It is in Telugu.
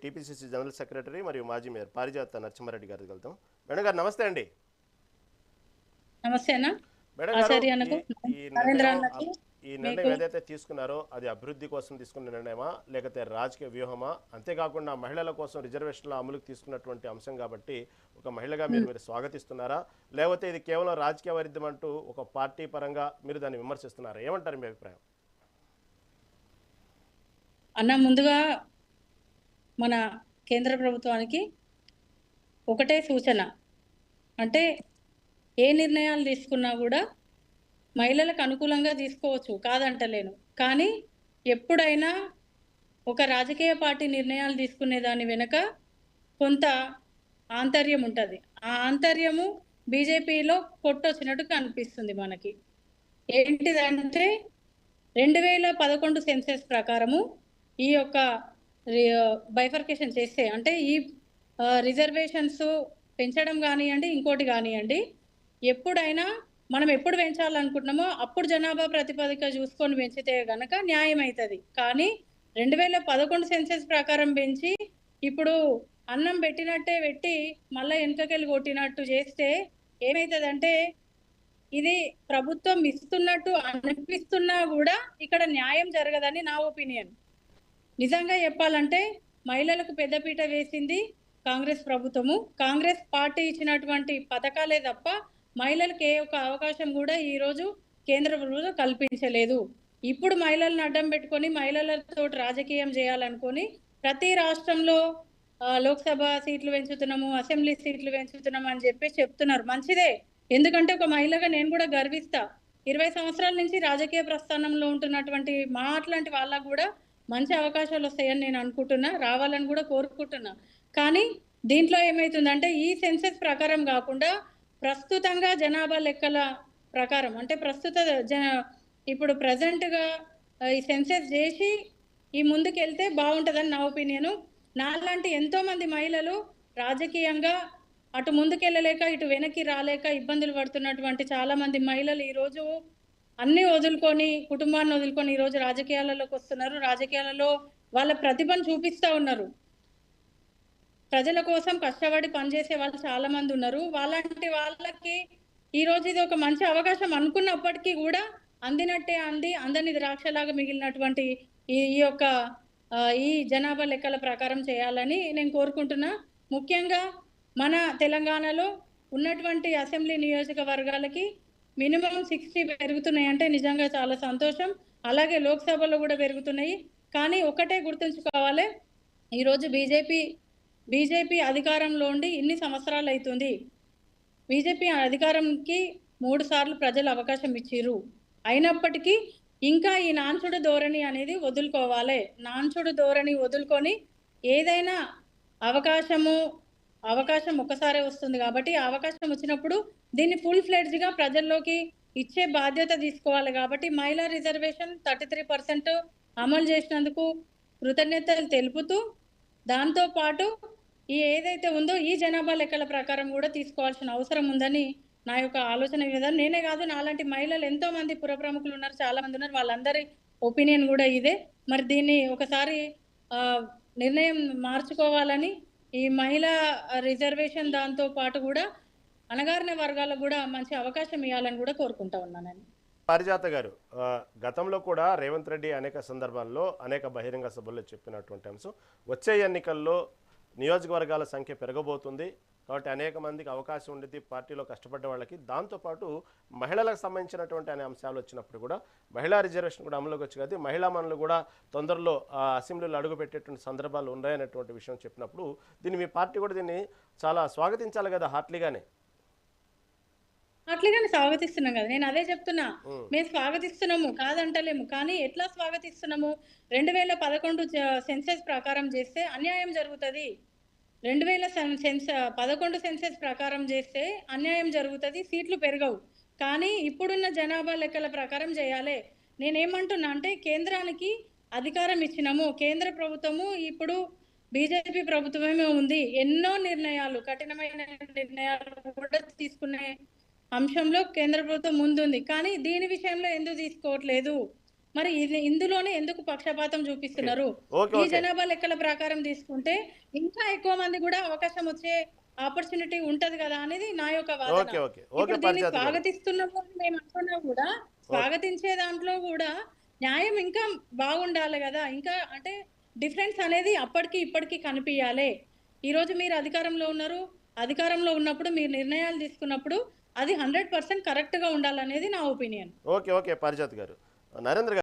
టీపీసీసీ జనరల్ సెక్రటరీ మరియు మాజీ మేయర్ పారిజాత నరసింహారెడ్డి గారికి వెళ్తాం. మేడం గారు నమస్తే అండి. నమస్తే అన్న. మేడం గారు, ఆచార్యనకు, ఈ నరేంద్ర నిర్ణయం అన్నకు, ఈ మీకు నిర్ణయం ఏదైతే తీసుకున్నారో అది అభివృద్ధి కోసం తీసుకున్న నిర్ణయమా లేకపోతే రాజకీయ వ్యూహమా? అంతేకాకుండా మహిళల కోసం రిజర్వేషన్ల అమలుకు తీసుకున్నటువంటి అంశం కాబట్టి ఒక మహిళగా మీరు స్వాగతిస్తున్నారా, లేకపోతే ఇది కేవలం రాజకీయ వైరుధ్యం అంటూ ఒక పార్టీ పరంగా మీరు దాన్ని విమర్శిస్తున్నారా? ఏమంటారు మీ అభిప్రాయం? అన్న, ముందుగా మన కేంద్ర ప్రభుత్వానికి ఒకటే సూచన, అంటే ఏ నిర్ణయాలు తీసుకున్నా కూడా మహిళలకు అనుకూలంగా తీసుకోవచ్చు, కాదంటలేను. కానీ ఎప్పుడైనా ఒక రాజకీయ పార్టీ నిర్ణయాలు తీసుకునే దాని వెనుక కొంత ఆంతర్యం ఉంటుంది. ఆ ఆంతర్యము బీజేపీలో కొట్టొచ్చినట్టు కనిపిస్తుంది మనకి. ఏంటిదంటే 2011 సెన్సెస్ ప్రకారము ఈ యొక్క బైఫర్కేషన్ చేస్తే, అంటే ఈ రిజర్వేషన్స్ పెంచడం కానివ్వండి, ఇంకోటి కానివ్వండి, ఎప్పుడైనా మనం ఎప్పుడు పెంచాలనుకుంటున్నామో అప్పుడు జనాభా ప్రతిపాదిక చూసుకొని పెంచితే గనక న్యాయం అవుతుంది. కానీ 2011 సెన్సెస్ ప్రకారం పెంచి ఇప్పుడు అన్నం పెట్టినట్టే పెట్టి మళ్ళీ వెనుకకెళ్ళి కొట్టినట్టు చేస్తే ఏమవుతుందంటే, ఇది ప్రభుత్వం ఇస్తున్నట్టు అనిపిస్తున్నా కూడా ఇక్కడ న్యాయం జరగదని నా ఒపీనియన్. నిజంగా చెప్పాలంటే మహిళలకు పెద్దపీట వేసింది కాంగ్రెస్ ప్రభుత్వము. కాంగ్రెస్ పార్టీ ఇచ్చినటువంటి పథకాలే తప్ప మహిళలకు ఏ ఒక్క అవకాశం కూడా ఈరోజు కేంద్ర ప్రభుత్వం కల్పించలేదు. ఇప్పుడు మహిళలను అడ్డం పెట్టుకొని మహిళలతో రాజకీయం చేయాలనుకొని ప్రతి రాష్ట్రంలో లోక్సభ సీట్లు పెంచుతున్నాము, అసెంబ్లీ సీట్లు పెంచుతున్నాము అని చెప్తున్నారు. మంచిదే, ఎందుకంటే ఒక మహిళగా నేను కూడా గర్విస్తా. 20 సంవత్సరాల నుంచి రాజకీయ ప్రస్థానంలో ఉంటున్నటువంటి మా అట్లాంటి వాళ్ళకు కూడా మంచి అవకాశాలు వస్తాయని నేను అనుకుంటున్నా, రావాలని కూడా కోరుకుంటున్నా. కానీ దీంట్లో ఏమవుతుందంటే ఈ సెన్సెస్ ప్రకారం కాకుండా ప్రస్తుతంగా జనాభా లెక్కల ప్రకారం, అంటే ప్రస్తుత ఇప్పుడు ప్రజెంట్గా ఈ సెన్సెస్ చేసి ఈ ముందుకెళ్తే బాగుంటుందని నా ఒపీనియను. నాలాంటి ఎంతోమంది మహిళలు రాజకీయంగా అటు ముందుకెళ్ళలేక ఇటు వెనక్కి రాలేక ఇబ్బందులు పడుతున్నటువంటి చాలామంది మహిళలు ఈరోజు అన్నీ వదులుకొని, కుటుంబాన్ని వదులుకొని ఈరోజు రాజకీయాలలోకి వస్తున్నారు. రాజకీయాలలో వాళ్ళ ప్రతిభను చూపిస్తూ ఉన్నారు. ప్రజల కోసం కష్టపడి పనిచేసే వాళ్ళు చాలా మంది ఉన్నారు. వాళ్ళంటి వాళ్ళకి ఈరోజు ఇది ఒక మంచి అవకాశం అనుకున్నప్పటికీ కూడా అందినట్టే అందని ద్రాక్షలాగా మిగిలినటువంటి ఈ యొక్క ఈ జనాభా లెక్కల ప్రకారం చేయాలని నేను కోరుకుంటున్నా. ముఖ్యంగా మన తెలంగాణలో ఉన్నటువంటి అసెంబ్లీ నియోజకవర్గాలకి మినిమం 60 పెరుగుతున్నాయి అంటే నిజంగా చాలా సంతోషం. అలాగే లోక్సభలో కూడా పెరుగుతున్నాయి. కానీ ఒకటే గుర్తుంచుకోవాలి, ఈరోజు బీజేపీ అధికారంలో ఉండి ఇన్ని సంవత్సరాలు అవుతుంది. బీజేపీ అధికారంకి 3 సార్లు ప్రజలు అవకాశం ఇచ్చిర్రు. అయినప్పటికీ ఇంకా ఈ నాన్చుడు ధోరణి అనేది వదులుకోవాలి. నాన్చుడు ధోరణి వదులుకొని ఏదైనా అవకాశం ఒక్కసారే వస్తుంది కాబట్టి అవకాశం వచ్చినప్పుడు దీన్ని ఫుల్ ఫ్లెడ్జ్గా ప్రజల్లోకి ఇచ్చే బాధ్యత తీసుకోవాలి. కాబట్టి మహిళా రిజర్వేషన్ 33% అమలు చేసినందుకు కృతజ్ఞతలు తెలుపుతూ, దాంతోపాటు ఈ ఏదైతే ఉందో ఈ జనాభా లెక్కల ప్రకారం కూడా తీసుకోవాల్సిన అవసరం ఉందని నా యొక్క ఆలోచన విధానం. నేనే కాదు, నాలాంటి మహిళలు ఎంతో మంది పుర ప్రముఖులు ఉన్నారు, చాలా మంది ఉన్నారు, వాళ్ళందరి ఒపీనియన్ కూడా ఇదే. మరి దీన్ని ఒకసారి నిర్ణయం మార్చుకోవాలని, ఈ మహిళా రిజర్వేషన్ దాంతో పాటు కూడా అణగారిన వర్గాలకు కూడా మంచి అవకాశం ఇవ్వాలని కూడా కోరుకుంటా ఉన్నాను. పారిజాత గారు, గతంలో కూడా రేవంత్ రెడ్డి అనేక సందర్భాల్లో అనేక బహిరంగ సభల్లో చెప్పినటువంటి అంశం, వచ్చే ఎన్నికల్లో నియోజకవర్గాల సంఖ్య పెరగబోతుంది కాబట్టి అనేక మందికి అవకాశం ఉండేది పార్టీలో కష్టపడ్డ వాళ్ళకి. దాంతోపాటు మహిళలకు సంబంధించినటువంటి అనే అంశాలు వచ్చినప్పుడు కూడా మహిళా రిజర్వేషన్ కూడా అమలుకి వచ్చి కదా, మహిళా మనులు కూడా తొందరలో అసెంబ్లీలో అడుగుపెట్టేటువంటి సందర్భాలు ఉన్నాయనేటువంటి విషయం చెప్పినప్పుడు దీన్ని మీ పార్టీ కూడా దీన్ని చాలా స్వాగతించాలి కదా, హార్ట్లీగానే స్వాగతిస్తున్నాం కదా. నేను అదే చెప్తున్నా, మేము స్వాగతిస్తున్నాము, కాదంటలేము. కానీ ఎట్లా స్వాగతిస్తున్నాము? 2011 సెన్సెస్ ప్రకారం చేస్తే అన్యాయం జరుగుతుంది. 2011 సెన్సెస్ ప్రకారం చేస్తే అన్యాయం జరుగుతుంది, సీట్లు పెరగవు. కానీ ఇప్పుడున్న జనాభా లెక్కల ప్రకారం చేయాలి. నేనేమంటున్నా అంటే, కేంద్రానికి అధికారం ఇచ్చినాము, కేంద్ర ప్రభుత్వము ఇప్పుడు బీజేపీ ప్రభుత్వమే ఉంది. ఎన్నో నిర్ణయాలు, కఠినమైన నిర్ణయాలు కూడా తీసుకునే అంశంలో కేంద్ర ప్రభుత్వం ముందుంది. కానీ దీని విషయంలో ఎందుకు తీసుకోవట్లేదు? మరి ఇందులోనే ఎందుకు పక్షపాతం చూపిస్తున్నారు? ఓకే ఈ ఓకే జనాభా లెక్కల ప్రకారం తీసుకుంటే ఇంకా ఎక్కువ మంది కూడా అవకాశం వచ్చే ఆపర్చునిటీ ఉంటది కదా అనేది నా యొక్క వాదన. ఓకే ఓకే ఓకే ఇప్పుడు దీన్ని పారిజాత గారు. స్వాగతిస్తున్నాము అని మేము అంటున్నా కూడా, ఓకే స్వాగతించే దాంట్లో కూడా న్యాయం ఇంకా బాగుండాలి కదా. ఇంకా అంటే డిఫరెన్స్ అనేది అప్పటికి ఇప్పటికి కనిపియాలి. ఈరోజు మీరు అధికారంలో ఉన్నారు. అధికారంలో ఉన్నప్పుడు మీరు నిర్ణయాలు తీసుకున్నప్పుడు అది 100% కరెక్ట్‌గా ఉండాలనేది నా ఒపీనియన్. ఓకే ఓకే పారిజాత గారు. నరేంద్ర గారు